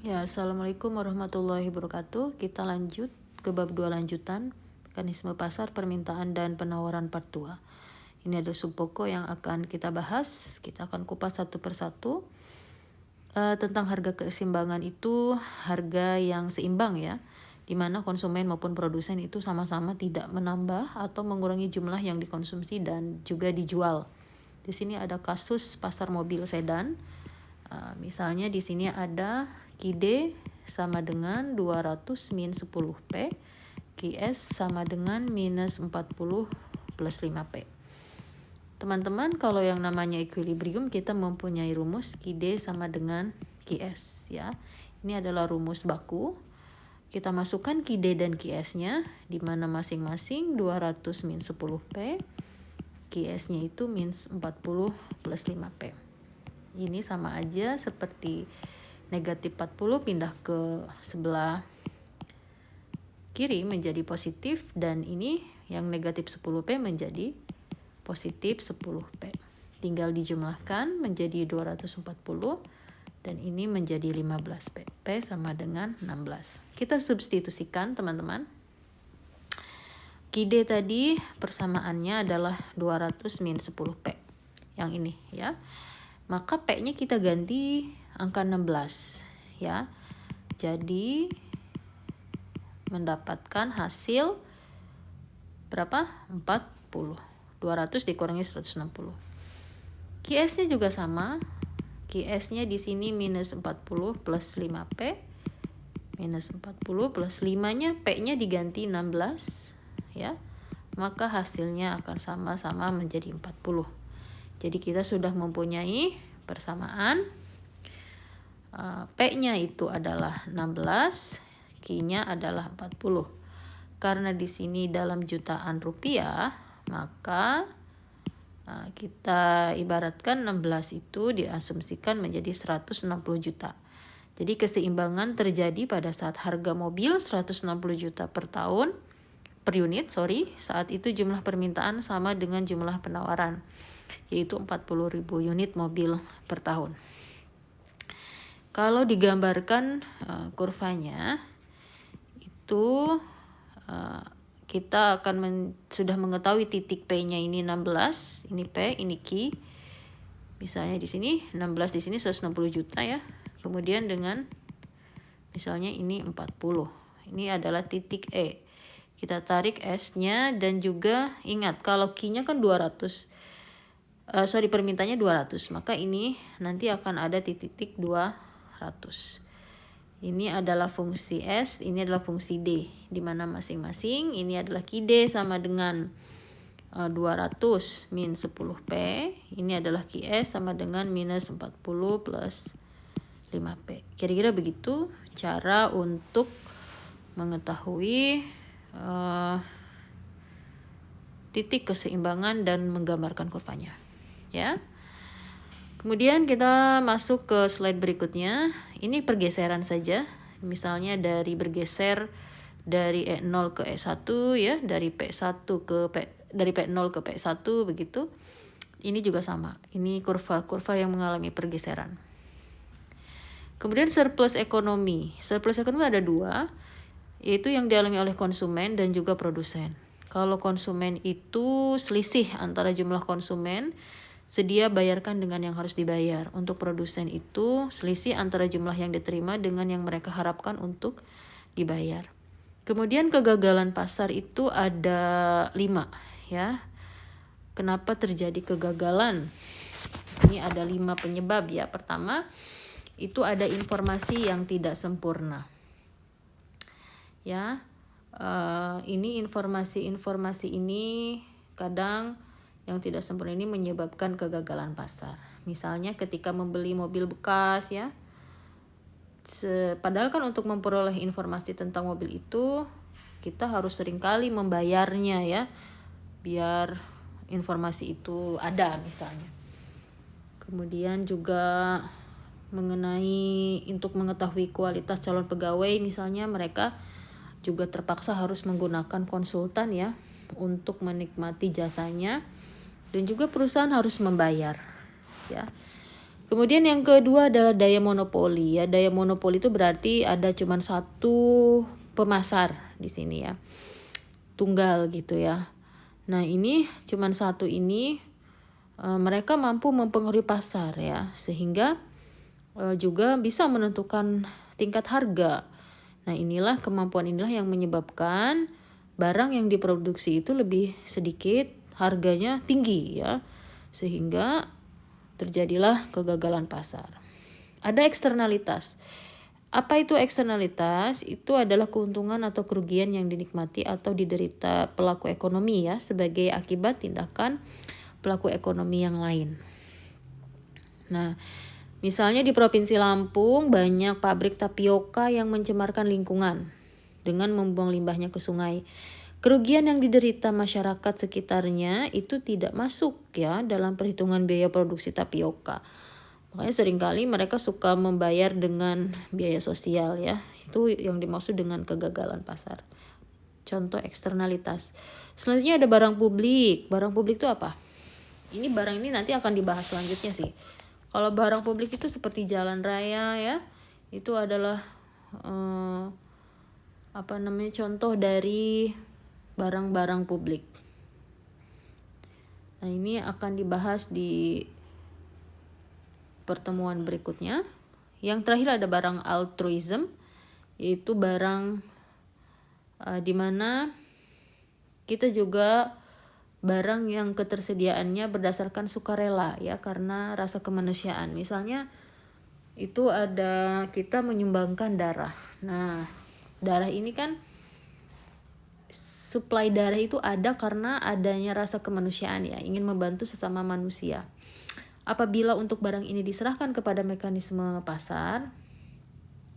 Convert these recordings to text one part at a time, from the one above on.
Ya, Assalamualaikum warahmatullahi wabarakatuh. Kita lanjut ke bab 2 lanjutan, mekanisme pasar, permintaan, dan penawaran part 2. Ini ada subpokok yang akan kita bahas. Kita akan kupas satu persatu. Tentang harga keseimbangan itu harga yang seimbang ya, di mana konsumen maupun produsen itu sama-sama tidak menambah atau mengurangi jumlah yang dikonsumsi dan juga dijual. Di sini ada kasus pasar mobil sedan. Misalnya di sini ada KID sama dengan 200 min 10P, QS sama dengan minus 40 plus 5P. Teman-teman, kalau yang namanya equilibrium kita mempunyai rumus KID sama dengan QS ya. Ini adalah rumus baku. Kita masukkan KID dan QS-nya di mana masing-masing 200 min 10P, QS-nya itu min 40 plus 5P. Ini sama aja seperti negatif 40 pindah ke sebelah kiri menjadi positif, dan ini yang negatif 10P menjadi positif 10P. Tinggal dijumlahkan menjadi 240 dan ini menjadi 15P. P sama dengan 16. Kita substitusikan teman-teman. KID tadi persamaannya adalah 200 min 10P. Yang ini ya. Maka P-nya kita ganti angka 16 ya. Jadi mendapatkan hasil berapa? 40. 200 dikurangi 160. QS-nya juga sama. QS-nya di sini minus 40 plus 5P. Minus 40 plus 5-nya P-nya diganti 16 ya. Maka hasilnya akan sama-sama menjadi 40. Jadi kita sudah mempunyai persamaan. P-nya itu adalah 16, Q-nya adalah 40. Karena di sini dalam jutaan rupiah, maka kita ibaratkan 16 itu diasumsikan menjadi 160 juta. Jadi keseimbangan terjadi pada saat harga mobil 160 juta per unit, saat itu jumlah permintaan sama dengan jumlah penawaran, yaitu 40.000 unit mobil per tahun. Kalau digambarkan kurvanya itu kita akan sudah mengetahui titik P-nya ini 16, ini P, ini Q. Misalnya di sini 16, di sini 160 juta ya. Kemudian dengan misalnya ini 40. Ini adalah titik E. Kita tarik S-nya dan juga ingat kalau Q-nya kan 200. Permintaannya 200, maka ini nanti akan ada titik 200. Ini adalah fungsi S, ini adalah fungsi D, di mana masing-masing ini adalah QD sama dengan 200 min 10P, ini adalah QS sama dengan minus 40 plus 5P. Kira-kira begitu cara untuk mengetahui titik keseimbangan dan menggambarkan kurvanya ya. Kemudian kita masuk ke slide berikutnya. Ini pergeseran saja. Misalnya bergeser dari E0 ke E1 ya, dari P1 ke dari P0 ke P1 begitu. Ini juga sama. Ini kurva-kurva yang mengalami pergeseran. Kemudian surplus ekonomi. Surplus ekonomi ada dua, yaitu yang dialami oleh konsumen dan juga produsen. Kalau konsumen itu selisih antara jumlah konsumen sedia bayarkan dengan yang harus dibayar. Untuk produsen itu selisih antara jumlah yang diterima dengan yang mereka harapkan untuk dibayar. Kemudian kegagalan pasar itu ada 5 ya. Kenapa terjadi kegagalan? Ini ada 5 penyebab ya. Pertama, itu ada informasi yang tidak sempurna. Ya. Ini informasi ini kadang yang tidak sempurna ini menyebabkan kegagalan pasar. Misalnya ketika membeli mobil bekas ya. Padahal kan untuk memperoleh informasi tentang mobil itu kita harus seringkali membayarnya ya. Biar informasi itu ada misalnya. Kemudian juga mengenai untuk mengetahui kualitas calon pegawai, misalnya mereka juga terpaksa harus menggunakan konsultan ya untuk menikmati jasanya. Dan juga perusahaan harus membayar ya. Kemudian yang kedua adalah daya monopoli ya. Daya monopoli itu berarti ada cuma satu pemasar di sini ya. Tunggal gitu ya. Nah, ini cuma satu ini mereka mampu mempengaruhi pasar ya, sehingga juga bisa menentukan tingkat harga. Nah, kemampuan inilah yang menyebabkan barang yang diproduksi itu lebih sedikit, harganya tinggi ya. Sehingga terjadilah kegagalan pasar. Ada eksternalitas. Apa itu eksternalitas? Itu adalah keuntungan atau kerugian yang dinikmati atau diderita pelaku ekonomi ya sebagai akibat tindakan pelaku ekonomi yang lain. Nah, misalnya di Provinsi Lampung banyak pabrik tapioka yang mencemarkan lingkungan dengan membuang limbahnya ke sungai. Kerugian yang diderita masyarakat sekitarnya itu tidak masuk ya dalam perhitungan biaya produksi tapioka. Makanya seringkali mereka suka membayar dengan biaya sosial ya. Itu yang dimaksud dengan kegagalan pasar. Contoh eksternalitas. Selanjutnya ada barang publik. Barang publik itu apa? Barang ini nanti akan dibahas selanjutnya sih. Kalau barang publik itu seperti jalan raya ya. Itu adalah contoh dari barang-barang publik. Nah, ini akan dibahas di pertemuan berikutnya. Yang terakhir ada barang altruism, yaitu barang di mana kita juga barang yang ketersediaannya berdasarkan sukarela ya, karena rasa kemanusiaan. Misalnya itu ada kita menyumbangkan darah. Nah, darah ini kan suplai darah itu ada karena adanya rasa kemanusiaan ya, ingin membantu sesama manusia. Apabila untuk barang ini diserahkan kepada mekanisme pasar,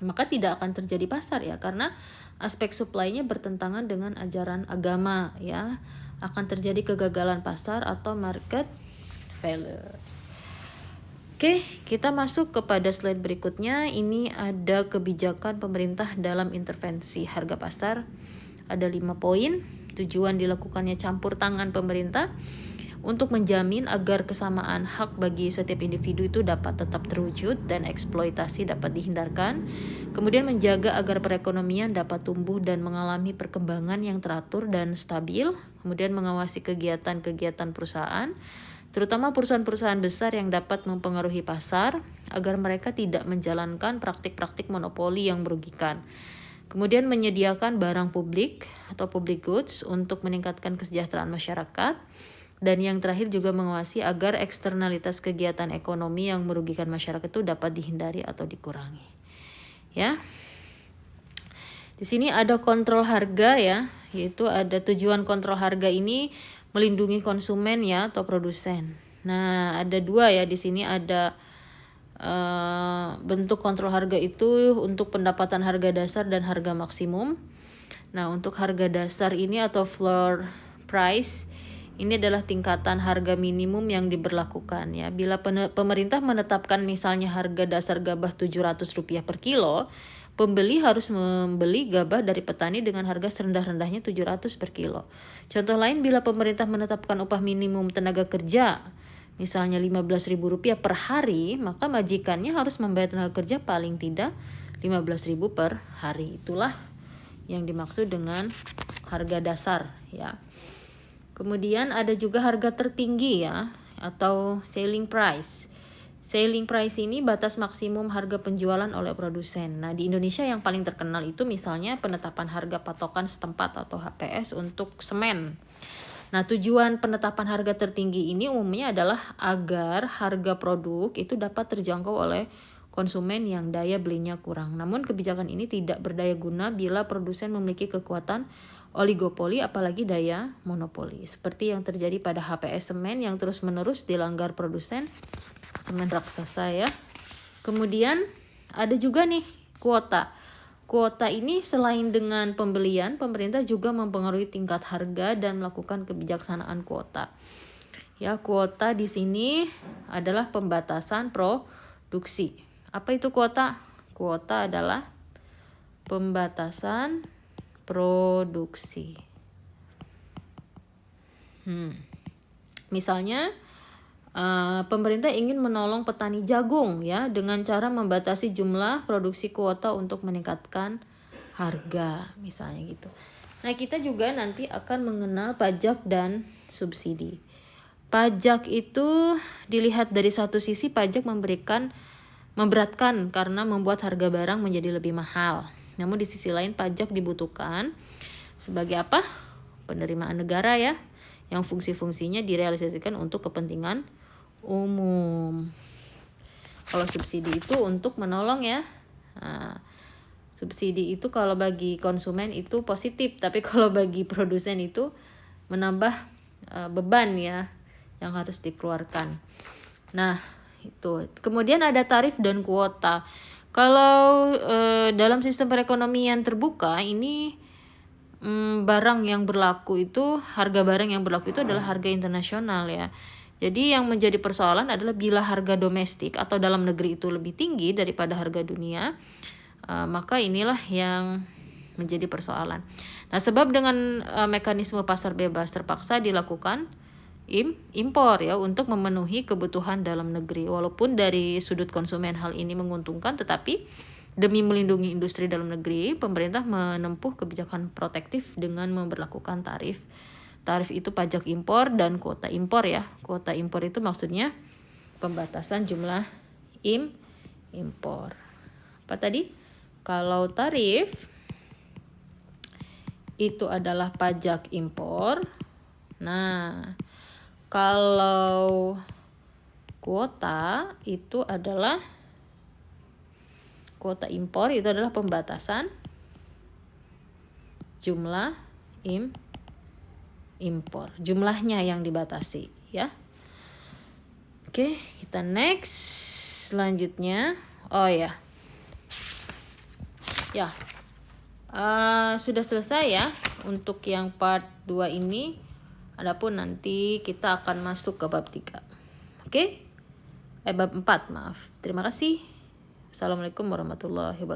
maka tidak akan terjadi pasar ya, karena aspek suplainya bertentangan dengan ajaran agama ya. Akan terjadi kegagalan pasar atau market failures. Oke, kita masuk kepada slide berikutnya. Ini ada kebijakan pemerintah dalam intervensi harga pasar. Ada 5 poin. Tujuan dilakukannya campur tangan pemerintah untuk menjamin agar kesamaan hak bagi setiap individu itu dapat tetap terwujud dan eksploitasi dapat dihindarkan. Kemudian menjaga agar perekonomian dapat tumbuh dan mengalami perkembangan yang teratur dan stabil. Kemudian mengawasi kegiatan-kegiatan perusahaan, terutama perusahaan-perusahaan besar yang dapat mempengaruhi pasar, agar mereka tidak menjalankan praktik-praktik monopoli yang merugikan. Kemudian menyediakan barang publik atau public goods untuk meningkatkan kesejahteraan masyarakat. Dan yang terakhir juga mengawasi agar eksternalitas kegiatan ekonomi yang merugikan masyarakat itu dapat dihindari atau dikurangi. Ya. Di sini ada kontrol harga ya, yaitu ada tujuan kontrol harga ini melindungi konsumen ya atau produsen. Nah, ada 2 ya di sini, ada bentuk kontrol harga itu untuk pendapatan harga dasar dan harga maksimum. Nah, untuk harga dasar ini atau floor price ini adalah tingkatan harga minimum yang diberlakukan ya. Bila pemerintah menetapkan misalnya harga dasar gabah Rp700 per kilo, pembeli harus membeli gabah dari petani dengan harga serendah-rendahnya 700 per kilo. Contoh lain, bila pemerintah menetapkan upah minimum tenaga kerja misalnya Rp15.000 per hari, maka majikannya harus membayar tenaga kerja paling tidak Rp15.000 per hari. Itulah yang dimaksud dengan harga dasar ya. Kemudian ada juga harga tertinggi ya, atau selling price. Selling price ini batas maksimum harga penjualan oleh produsen. Nah, di Indonesia yang paling terkenal itu misalnya penetapan harga patokan setempat atau HPS untuk semen. Nah, tujuan penetapan harga tertinggi ini umumnya adalah agar harga produk itu dapat terjangkau oleh konsumen yang daya belinya kurang. Namun kebijakan ini tidak berdaya guna bila produsen memiliki kekuatan oligopoli apalagi daya monopoli. Seperti yang terjadi pada HPS Semen yang terus-menerus dilanggar produsen semen raksasa ya. Kemudian ada juga nih kuota. Kuota ini selain dengan pembelian, pemerintah juga mempengaruhi tingkat harga dan melakukan kebijaksanaan kuota. Ya, kuota di sini adalah pembatasan produksi. Apa itu kuota? Kuota adalah pembatasan produksi. Misalnya pemerintah ingin menolong petani jagung ya dengan cara membatasi jumlah produksi kuota untuk meningkatkan harga misalnya gitu. Nah, kita juga nanti akan mengenal pajak dan subsidi. Pajak itu dilihat dari satu sisi, pajak memberatkan karena membuat harga barang menjadi lebih mahal. Namun di sisi lain pajak dibutuhkan sebagai apa? Penerimaan negara ya, yang fungsi-fungsinya direalisasikan untuk kepentingan umum. Kalau subsidi itu untuk menolong ya. Nah, subsidi itu kalau bagi konsumen itu positif, tapi kalau bagi produsen itu menambah beban ya yang harus dikeluarkan. Nah, itu. Kemudian ada tarif dan kuota. Kalau dalam sistem perekonomian terbuka ini barang yang berlaku itu, harga barang yang berlaku itu adalah harga internasional ya. Jadi yang menjadi persoalan adalah bila harga domestik atau dalam negeri itu lebih tinggi daripada harga dunia, maka inilah yang menjadi persoalan. Nah, sebab dengan mekanisme pasar bebas terpaksa dilakukan impor ya untuk memenuhi kebutuhan dalam negeri. Walaupun dari sudut konsumen hal ini menguntungkan, tetapi demi melindungi industri dalam negeri, pemerintah menempuh kebijakan protektif dengan memberlakukan tarif. Tarif itu pajak impor dan kuota impor ya. Kuota impor itu maksudnya pembatasan jumlah impor. Apa tadi? Kalau tarif itu adalah pajak impor. Nah, kalau kuota itu adalah kuota impor, itu adalah pembatasan jumlah impor, jumlahnya yang dibatasi ya. Oke, kita next selanjutnya. Oh ya, sudah selesai ya untuk yang part 2 ini. Adapun nanti kita akan masuk ke bab 3. Oke? Bab 4, maaf. Terima kasih. Assalamualaikum warahmatullahi wabarakatuh.